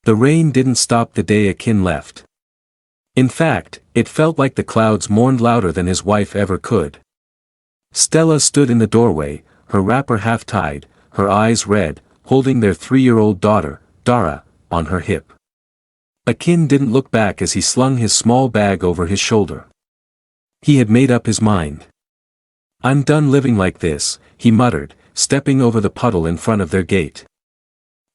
The rain didn't stop the day Akin left. In fact, it felt like the clouds mourned louder than his wife ever could. Stella stood in the doorway, her wrapper half-tied, her eyes red, holding their 3-year-old daughter, Dara, on her hip. Akin didn't look back as he slung his small bag over his shoulder. He had made up his mind. "I'm done living like this," he muttered, stepping over the puddle in front of their gate.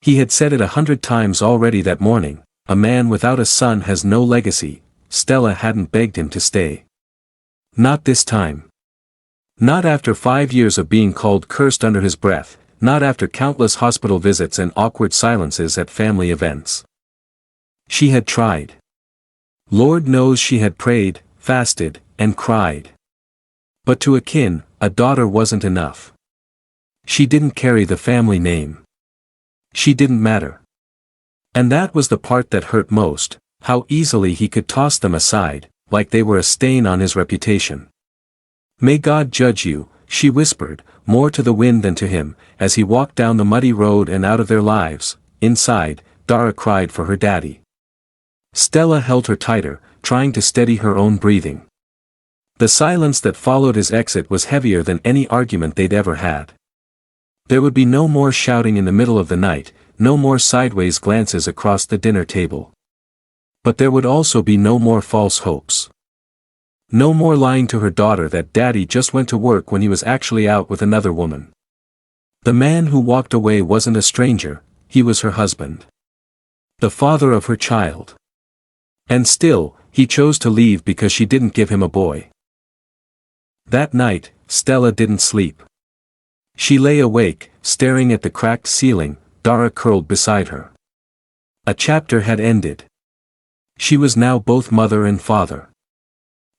He had said it 100 times already that morning, a man without a son has no legacy. Stella hadn't begged him to stay. Not this time. Not after 5 years of being called cursed under his breath, not after countless hospital visits and awkward silences at family events. She had tried. Lord knows she had prayed, fasted, and cried. But to Akin, a daughter wasn't enough. She didn't carry the family name. She didn't matter. And that was the part that hurt most, how easily he could toss them aside, like they were a stain on his reputation. "May God judge you," she whispered, more to the wind than to him, as he walked down the muddy road and out of their lives. Inside, Dara cried for her daddy. Stella held her tighter, trying to steady her own breathing. The silence that followed his exit was heavier than any argument they'd ever had. There would be no more shouting in the middle of the night, no more sideways glances across the dinner table. But there would also be no more false hopes. No more lying to her daughter that daddy just went to work when he was actually out with another woman. The man who walked away wasn't a stranger, he was her husband. The father of her child. And still, he chose to leave because she didn't give him a boy. That night, Stella didn't sleep. She lay awake, staring at the cracked ceiling, Dara curled beside her. A chapter had ended. She was now both mother and father.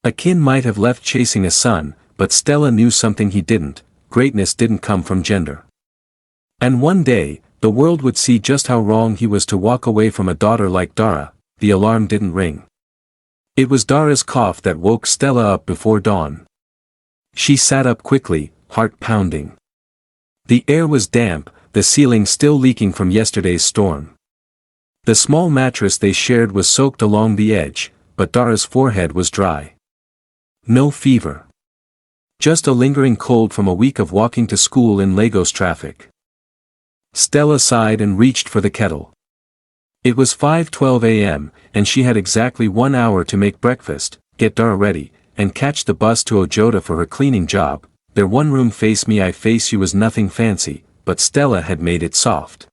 Akin might have left chasing a son, but Stella knew something he didn't: greatness didn't come from gender. And one day, the world would see just how wrong he was to walk away from a daughter like Dara. The alarm didn't ring. It was Dara's cough that woke Stella up before dawn. She sat up quickly, heart pounding. The air was damp, the ceiling still leaking from yesterday's storm. The small mattress they shared was soaked along the edge, but Dara's forehead was dry. No fever. Just a lingering cold from a week of walking to school in Lagos traffic. Stella sighed and reached for the kettle. It was 5:12 a.m., and she had exactly 1 hour to make breakfast, get Dara ready, and catch the bus to Ojota for her cleaning job. Their one-room face me I face you was nothing fancy, but Stella had made it soft.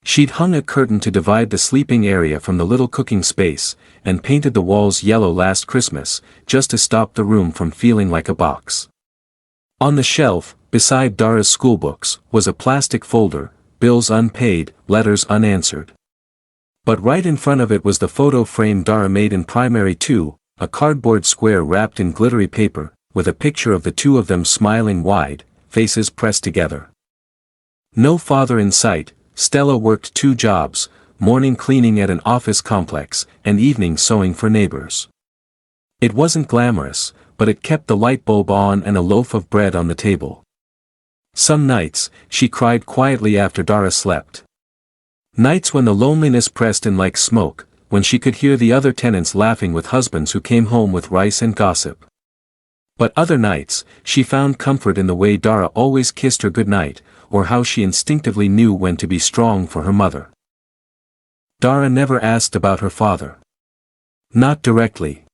She'd hung a curtain to divide the sleeping area from the little cooking space, and painted the walls yellow last Christmas, just to stop the room from feeling like a box. On the shelf, beside Dara's schoolbooks, was a plastic folder, bills unpaid, letters unanswered. But right in front of it was the photo frame Dara made in primary 2, a cardboard square wrapped in glittery paper, with a picture of the two of them smiling wide, faces pressed together. No father in sight. Stella worked 2 jobs, morning cleaning at an office complex, and evening sewing for neighbors. It wasn't glamorous, but it kept the light bulb on and a loaf of bread on the table. Some nights, she cried quietly after Dara slept. Nights when the loneliness pressed in like smoke, when she could hear the other tenants laughing with husbands who came home with rice and gossip. But other nights, she found comfort in the way Dara always kissed her goodnight, or how she instinctively knew when to be strong for her mother. Dara never asked about her father. Not directly.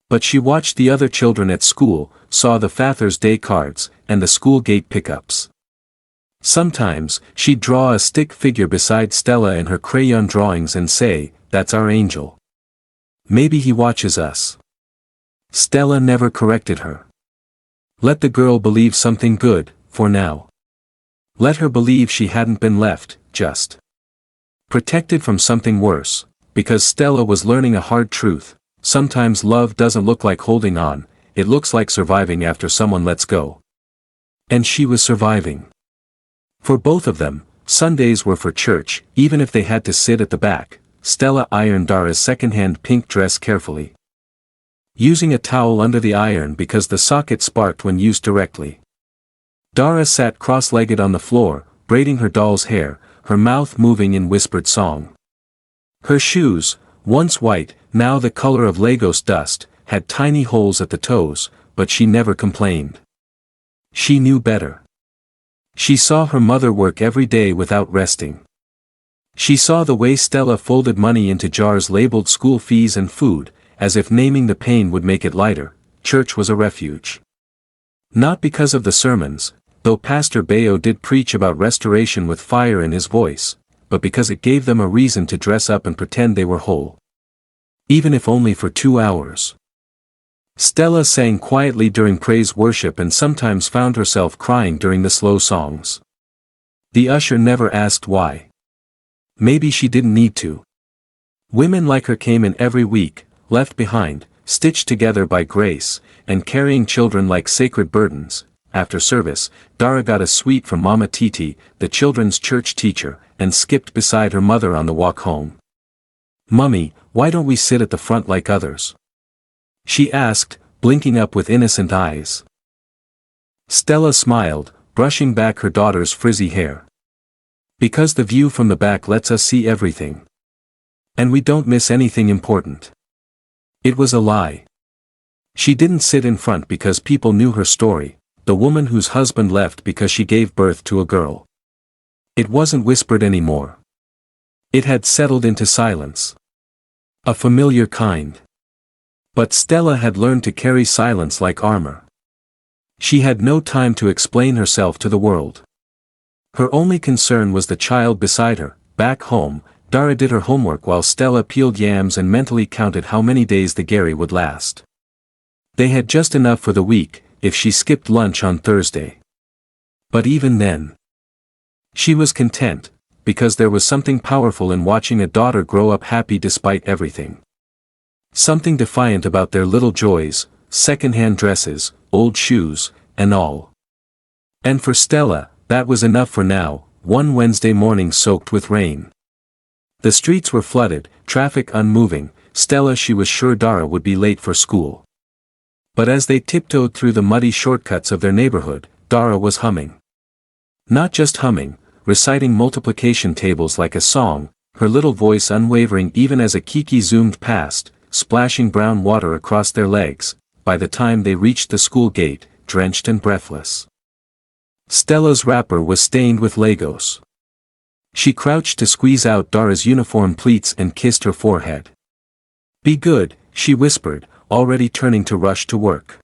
But she watched the other children at school, saw the Father's Day cards, and the school gate pickups. Sometimes, she'd draw a stick figure beside Stella in her crayon drawings and say, "That's our angel. Maybe he watches us." Stella never corrected her. Let the girl believe something good, for now. Let her believe she hadn't been left, just protected from something worse, because Stella was learning a hard truth. Sometimes love doesn't look like holding on, it looks like surviving after someone lets go. And she was surviving. For both of them, Sundays were for church, even if they had to sit at the back. Stella ironed Dara's second-hand pink dress carefully, using a towel under the iron because the socket sparked when used directly. Dara sat cross-legged on the floor, braiding her doll's hair, her mouth moving in whispered song. Her shoes, once white, now the color of Lagos dust, had tiny holes at the toes, but she never complained. She knew better. She saw her mother work every day without resting. She saw the way Stella folded money into jars labeled school fees and food, as if naming the pain would make it lighter. Church was a refuge. Not because of the sermons, though Pastor Bayo did preach about restoration with fire in his voice, but because it gave them a reason to dress up and pretend they were whole. Even if only for 2 hours. Stella sang quietly during praise worship and sometimes found herself crying during the slow songs. The usher never asked why. Maybe she didn't need to. Women like her came in every week, left behind, stitched together by grace, and carrying children like sacred burdens. After service, Dara got a sweet from Mama Titi, the children's church teacher, and skipped beside her mother on the walk home. "Mummy, why don't we sit at the front like others?" she asked, blinking up with innocent eyes. Stella smiled, brushing back her daughter's frizzy hair. "Because the view from the back lets us see everything. And we don't miss anything important." It was a lie. She didn't sit in front because people knew her story, the woman whose husband left because she gave birth to a girl. It wasn't whispered anymore. It had settled into silence. A familiar kind. But Stella had learned to carry silence like armor. She had no time to explain herself to the world. Her only concern was the child beside her. Back home, Dara did her homework while Stella peeled yams and mentally counted how many days the Gary would last. They had just enough for the week, if she skipped lunch on Thursday. But even then, she was content, because there was something powerful in watching a daughter grow up happy despite everything. Something defiant about their little joys, second-hand dresses, old shoes, and all. And for Stella, that was enough for now, one Wednesday morning soaked with rain. The streets were flooded, traffic unmoving. She was sure Dara would be late for school. But as they tiptoed through the muddy shortcuts of their neighborhood, Dara was humming. Not just humming, reciting multiplication tables like a song, her little voice unwavering even as a kiki zoomed past, splashing brown water across their legs. By the time they reached the school gate, drenched and breathless, Stella's wrapper was stained with Lagos. She crouched to squeeze out Dara's uniform pleats and kissed her forehead. "Be good," she whispered, already turning to rush to work.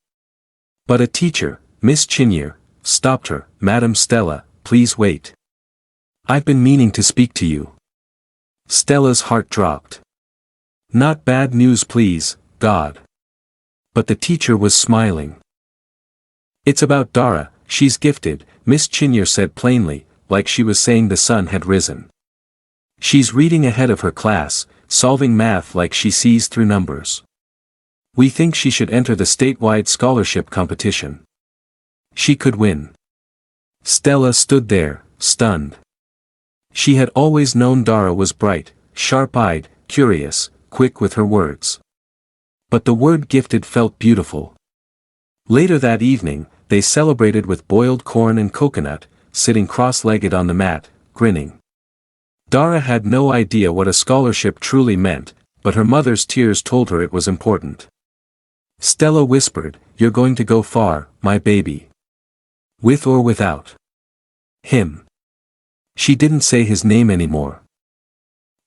But a teacher, Miss Chinier, stopped her. "Madam Stella, please wait. I've been meaning to speak to you." Stella's heart dropped. "Not bad news please, God." But the teacher was smiling. "It's about Dara, she's gifted," Miss Chinier said plainly, like she was saying the sun had risen. "She's reading ahead of her class, solving math like she sees through numbers. We think she should enter the statewide scholarship competition. She could win." Stella stood there, stunned. She had always known Dara was bright, sharp-eyed, curious, quick with her words. But the word gifted felt beautiful. Later that evening, they celebrated with boiled corn and coconut, sitting cross-legged on the mat, grinning. Dara had no idea what a scholarship truly meant, but her mother's tears told her it was important. Stella whispered, "You're going to go far, my baby. With or without him." She didn't say his name anymore.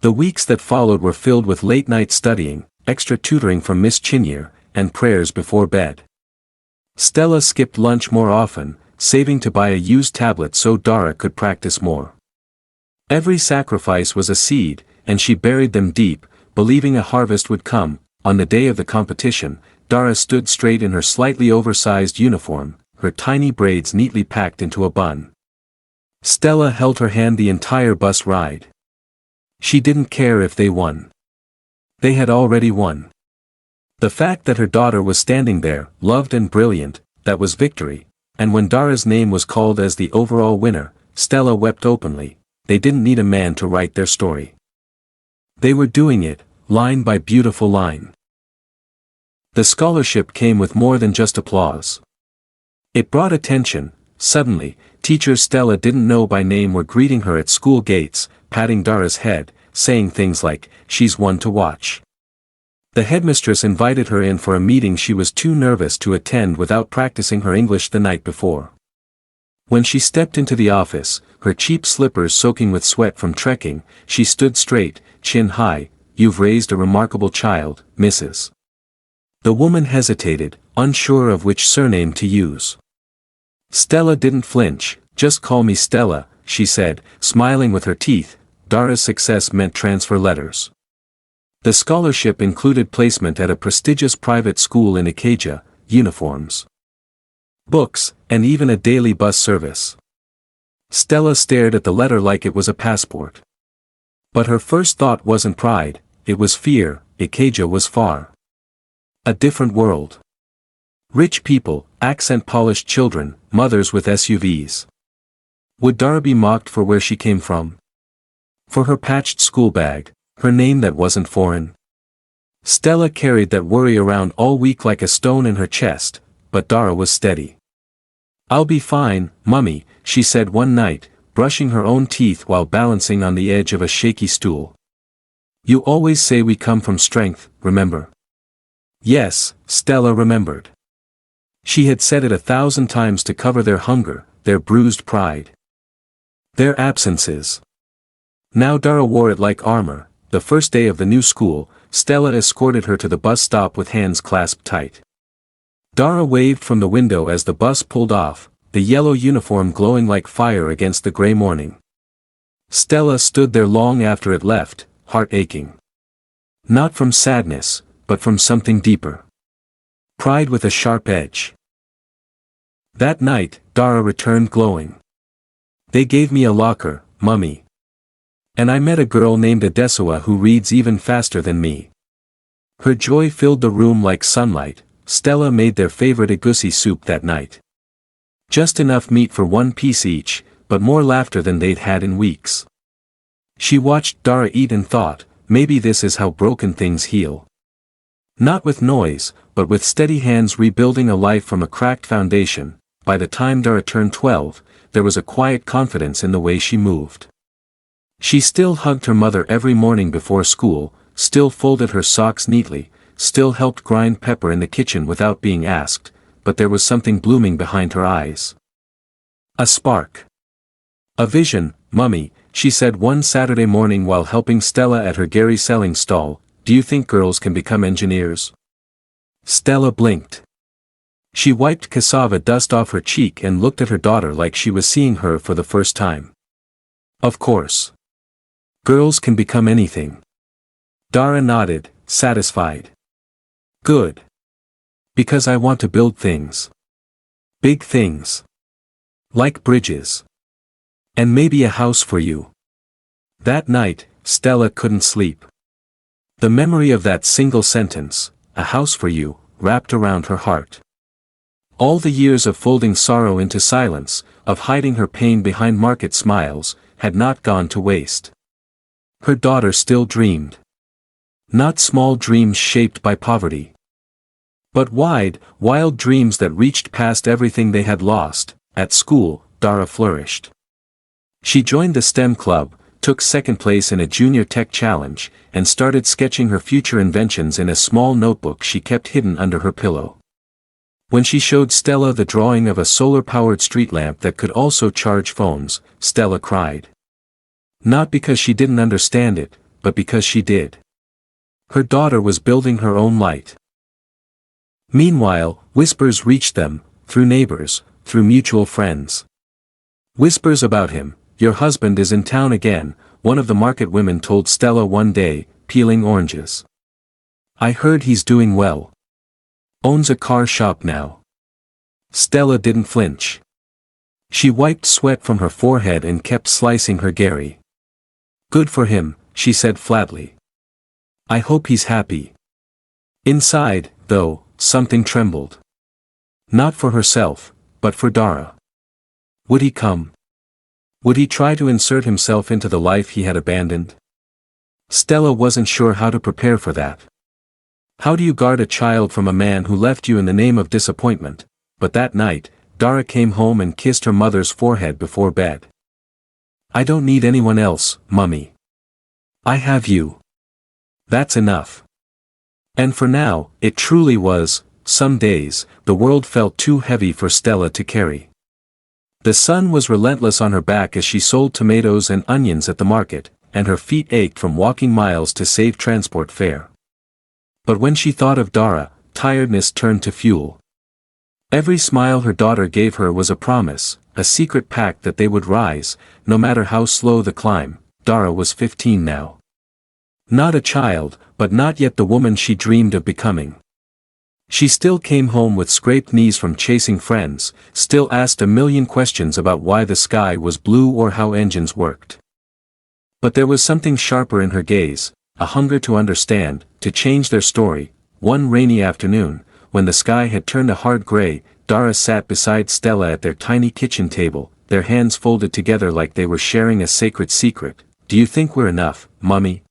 The weeks that followed were filled with late-night studying, extra tutoring from Miss Chinier, and prayers before bed. Stella skipped lunch more often, saving to buy a used tablet so Dara could practice more. Every sacrifice was a seed, and she buried them deep, believing a harvest would come. On the day of the competition, Dara stood straight in her slightly oversized uniform, her tiny braids neatly packed into a bun. Stella held her hand the entire bus ride. She didn't care if they won. They had already won. The fact that her daughter was standing there, loved and brilliant, that was victory, and when Dara's name was called as the overall winner, Stella wept openly. They didn't need a man to write their story. They were doing it, line by beautiful line. The scholarship came with more than just applause. It brought attention. Suddenly, teachers Stella didn't know by name were greeting her at school gates, patting Dara's head, saying things like, "She's one to watch." The headmistress invited her in for a meeting she was too nervous to attend without practicing her English the night before. When she stepped into the office, her cheap slippers soaking with sweat from trekking, she stood straight, chin high. "You've raised a remarkable child, Mrs." The woman hesitated, unsure of which surname to use. Stella didn't flinch. "Just call me Stella," she said, smiling with her teeth. Dara's success meant transfer letters. The scholarship included placement at a prestigious private school in Ikeja, uniforms, books, and even a daily bus service. Stella stared at the letter like it was a passport. But her first thought wasn't pride, it was fear. Ikeja was far. A different world. Rich people, accent-polished children, mothers with SUVs. Would Dara be mocked for where she came from? For her patched school bag, her name that wasn't foreign? Stella carried that worry around all week like a stone in her chest, but Dara was steady. "I'll be fine, Mummy," she said one night, brushing her own teeth while balancing on the edge of a shaky stool. "You always say we come from strength, remember?" Yes, Stella remembered. She had said it 1,000 times to cover their hunger, their bruised pride, their absences. Now Dara wore it like armor. The first day of the new school, Stella escorted her to the bus stop with hands clasped tight. Dara waved from the window as the bus pulled off, the yellow uniform glowing like fire against the gray morning. Stella stood there long after it left, heart aching. Not from sadness, but from something deeper. Pride with a sharp edge. That night, Dara returned glowing. "They gave me a locker, Mummy. And I met a girl named Adesawa who reads even faster than me." Her joy filled the room like sunlight. Stella made their favorite egusi soup that night. Just enough meat for one piece each, but more laughter than they'd had in weeks. She watched Dara eat and thought, maybe this is how broken things heal. Not with noise, but with steady hands rebuilding a life from a cracked foundation. By the time Dara turned 12, there was a quiet confidence in the way she moved. She still hugged her mother every morning before school, still folded her socks neatly, still helped grind pepper in the kitchen without being asked, but there was something blooming behind her eyes. A spark. "A vision, Mummy," she said one Saturday morning while helping Stella at her Gary selling stall. "Do you think girls can become engineers?" Stella blinked. She wiped cassava dust off her cheek and looked at her daughter like she was seeing her for the first time. "Of course. Girls can become anything." Dara nodded, satisfied. "Good. Because I want to build things. Big things. Like bridges. And maybe a house for you." That night, Stella couldn't sleep. The memory of that single sentence, "a house for you," wrapped around her heart. All the years of folding sorrow into silence, of hiding her pain behind market smiles, had not gone to waste. Her daughter still dreamed. Not small dreams shaped by poverty, but wide, wild dreams that reached past everything they had lost. At school, Dara flourished. She joined the STEM club, took second place in a junior tech challenge, and started sketching her future inventions in a small notebook she kept hidden under her pillow. When she showed Stella the drawing of a solar-powered street lamp that could also charge phones, Stella cried. Not because she didn't understand it, but because she did. Her daughter was building her own light. Meanwhile, whispers reached them, through neighbors, through mutual friends. Whispers about him. "Your husband is in town again," one of the market women told Stella one day, peeling oranges. "I heard he's doing well. Owns a car shop now." Stella didn't flinch. She wiped sweat from her forehead and kept slicing her Gary. "Good for him," she said flatly. "I hope he's happy." Inside, though, something trembled. Not for herself, but for Dara. Would he come? Would he try to insert himself into the life he had abandoned? Stella wasn't sure how to prepare for that. How do you guard a child from a man who left you in the name of disappointment? But that night, Dara came home and kissed her mother's forehead before bed. "I don't need anyone else, Mummy. I have you. That's enough. And for now, it truly was. Some days, the world felt too heavy for Stella to carry. The sun was relentless on her back as she sold tomatoes and onions at the market, and her feet ached from walking miles to save transport fare. But when she thought of Dara, tiredness turned to fuel. Every smile her daughter gave her was a promise, a secret pact that they would rise, no matter how slow the climb. Dara was 15 now. Not a child, but not yet the woman she dreamed of becoming. She still came home with scraped knees from chasing friends, still asked a million questions about why the sky was blue or how engines worked. But there was something sharper in her gaze, a hunger to understand, to change their story. One rainy afternoon, when the sky had turned a hard gray, Dara sat beside Stella at their tiny kitchen table, their hands folded together like they were sharing a sacred secret. "Do you think we're enough, Mummy?"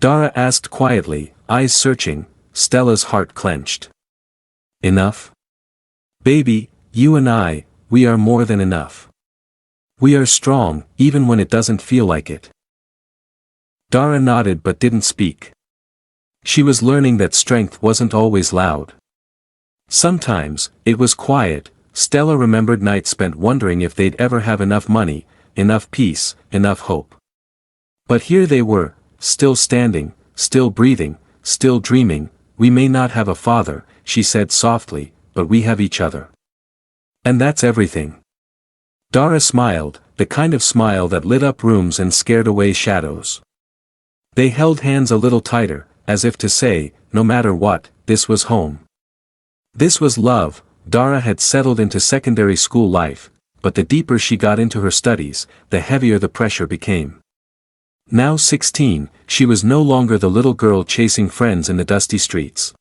Dara asked quietly, eyes searching. Stella's heart clenched. "Enough? Baby, you and I, we are more than enough. We are strong, even when it doesn't feel like it." Dara nodded but didn't speak. She was learning that strength wasn't always loud. Sometimes, it was quiet. Stella remembered nights spent wondering if they'd ever have enough money, enough peace, enough hope. But here they were, still standing, still breathing, still dreaming. "We may not have a father," she said softly, "but we have each other. And that's everything." Dara smiled, the kind of smile that lit up rooms and scared away shadows. They held hands a little tighter, as if to say, no matter what, this was home. This was love. Dara had settled into secondary school life, but the deeper she got into her studies, the heavier the pressure became. Now 16, she was no longer the little girl chasing friends in the dusty streets.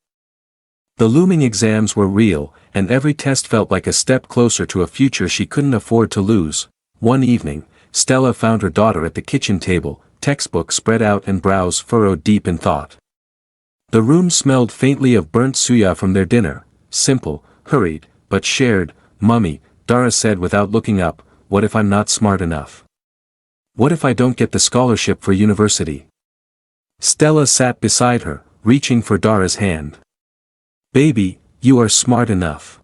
The looming exams were real, and every test felt like a step closer to a future she couldn't afford to lose. One evening, Stella found her daughter at the kitchen table, textbook spread out and brows furrowed deep in thought. The room smelled faintly of burnt suya from their dinner, simple, hurried, but shared. "Mummy," Dara said without looking up, "what if I'm not smart enough? What if I don't get the scholarship for university?" Stella sat beside her, reaching for Dara's hand. "Baby, you are smart enough.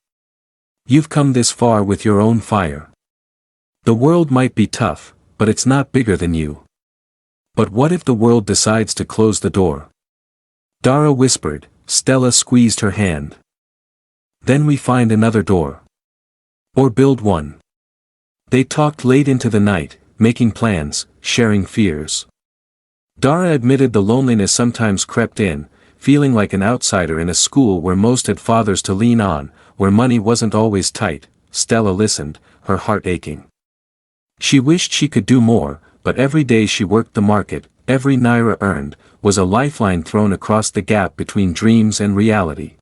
You've come this far with your own fire. The world might be tough, but it's not bigger than you. But what if the world decides to close the door?" Dara whispered. Stella squeezed her hand. "Then we find another door. Or build one." They talked late into the night, making plans, sharing fears. Dara admitted the loneliness sometimes crept in, feeling like an outsider in a school where most had fathers to lean on, where money wasn't always tight. Stella listened, her heart aching. She wished she could do more, but every day she worked the market, every naira earned, was a lifeline thrown across the gap between dreams and reality.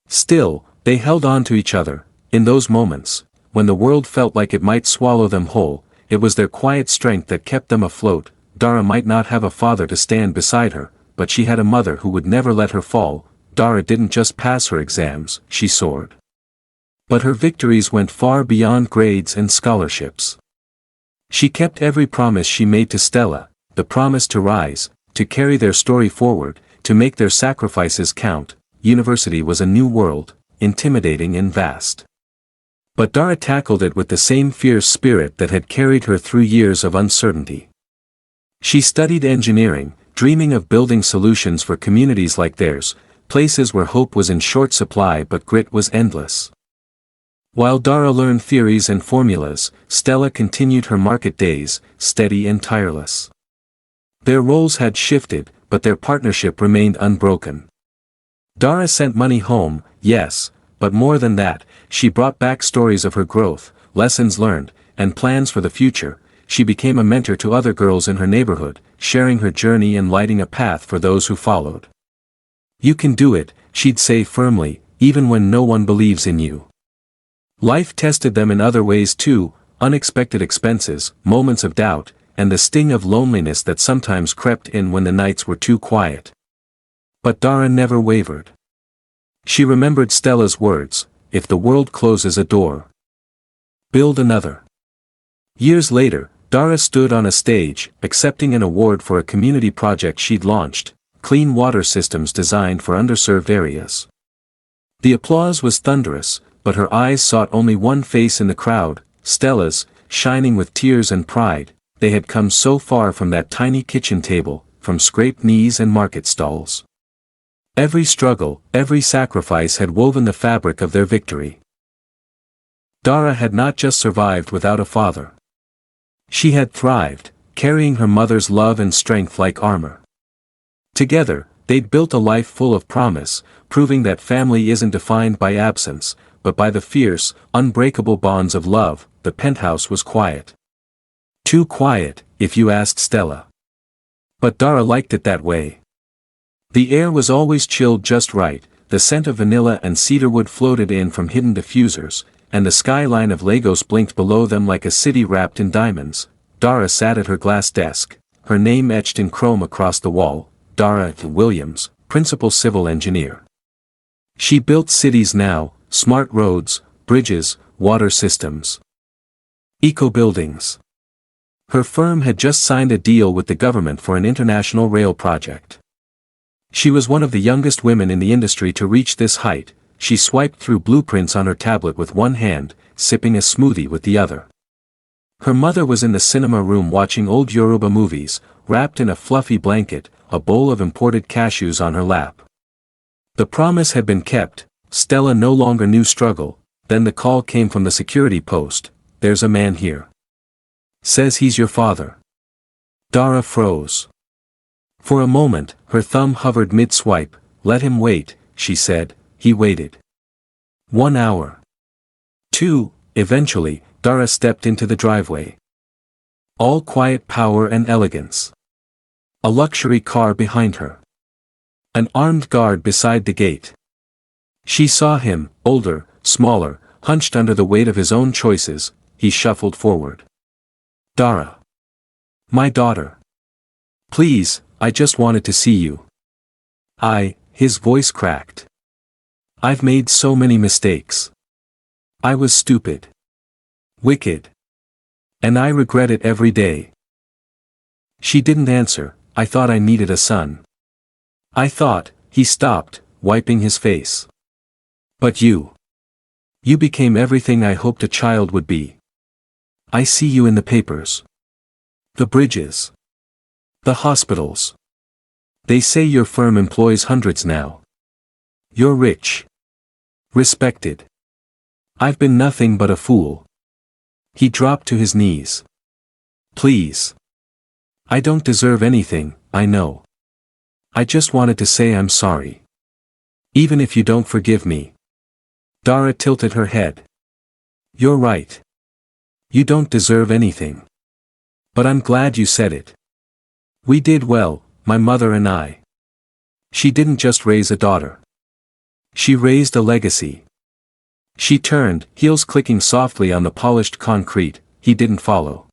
Still, they held on to each other. In those moments, when the world felt like it might swallow them whole, it was their quiet strength that kept them afloat. Dara might not have a father to stand beside her, but she had a mother who would never let her fall. Dara didn't just pass her exams, she soared. But her victories went far beyond grades and scholarships. She kept every promise she made to Stella, the promise to rise, to carry their story forward, to make their sacrifices count. University was a new world, intimidating and vast. But Dara tackled it with the same fierce spirit that had carried her through years of uncertainty. She studied engineering, dreaming of building solutions for communities like theirs, places where hope was in short supply but grit was endless. While Dara learned theories and formulas, Stella continued her market days, steady and tireless. Their roles had shifted, but their partnership remained unbroken. Dara sent money home, yes, but more than that, she brought back stories of her growth, lessons learned, and plans for the future. She became a mentor to other girls in her neighborhood, sharing her journey and lighting a path for those who followed. "You can do it," she'd say firmly, "even when no one believes in you." Life tested them in other ways too, unexpected expenses, moments of doubt, and the sting of loneliness that sometimes crept in when the nights were too quiet. But Dara never wavered. She remembered Stella's words, "If the world closes a door, build another." Years later, Dara stood on a stage, accepting an award for a community project she'd launched, clean water systems designed for underserved areas. The applause was thunderous, but her eyes sought only one face in the crowd, Stella's, shining with tears and pride. They had come so far from that tiny kitchen table, from scraped knees and market stalls. Every struggle, every sacrifice had woven the fabric of their victory. Dara had not just survived without a father. She had thrived, carrying her mother's love and strength like armor. Together, they'd built a life full of promise, proving that family isn't defined by absence, but by the fierce, unbreakable bonds of love. The penthouse was quiet. Too quiet, if you asked Stella. But Dara liked it that way. The air was always chilled just right, the scent of vanilla and cedarwood floated in from hidden diffusers, and the skyline of Lagos blinked below them like a city wrapped in diamonds. Dara sat at her glass desk, her name etched in chrome across the wall, Dara Williams, principal civil engineer. She built cities now, smart roads, bridges, water systems, eco-buildings. Her firm had just signed a deal with the government for an international rail project. She was one of the youngest women in the industry to reach this height. She swiped through blueprints on her tablet with one hand, sipping a smoothie with the other. Her mother was in the cinema room watching old Yoruba movies, wrapped in a fluffy blanket, a bowl of imported cashews on her lap. The promise had been kept. Stella no longer knew struggle. Then the call came from the security post. "There's a man here. Says he's your father." Dara froze. For a moment, her thumb hovered mid-swipe. "Let him wait," she said. He waited. 1 hour. 2, eventually, Dara stepped into the driveway. All quiet power and elegance. A luxury car behind her. An armed guard beside the gate. She saw him, older, smaller, hunched under the weight of his own choices. He shuffled forward. "Dara. My daughter. Please, I just wanted to see you." His voice cracked. "I've made so many mistakes. I was stupid. Wicked. And I regret it every day." She didn't answer. "I thought I needed a son. I thought," he stopped, wiping his face. "But you. You became everything I hoped a child would be. I see you in the papers. The bridges. The hospitals. They say your firm employs hundreds now. You're rich. Respected. I've been nothing but a fool." He dropped to his knees. "Please. I don't deserve anything, I know. I just wanted to say I'm sorry. Even if you don't forgive me." Dara tilted her head. "You're right. You don't deserve anything. But I'm glad you said it. We did well, my mother and I. She didn't just raise a daughter. She raised a legacy." She turned, heels clicking softly on the polished concrete. He didn't follow.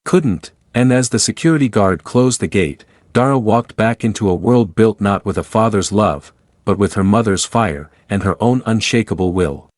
Couldn't, and as the security guard closed the gate, Dara walked back into a world built not with a father's love, but with her mother's fire, and her own unshakable will.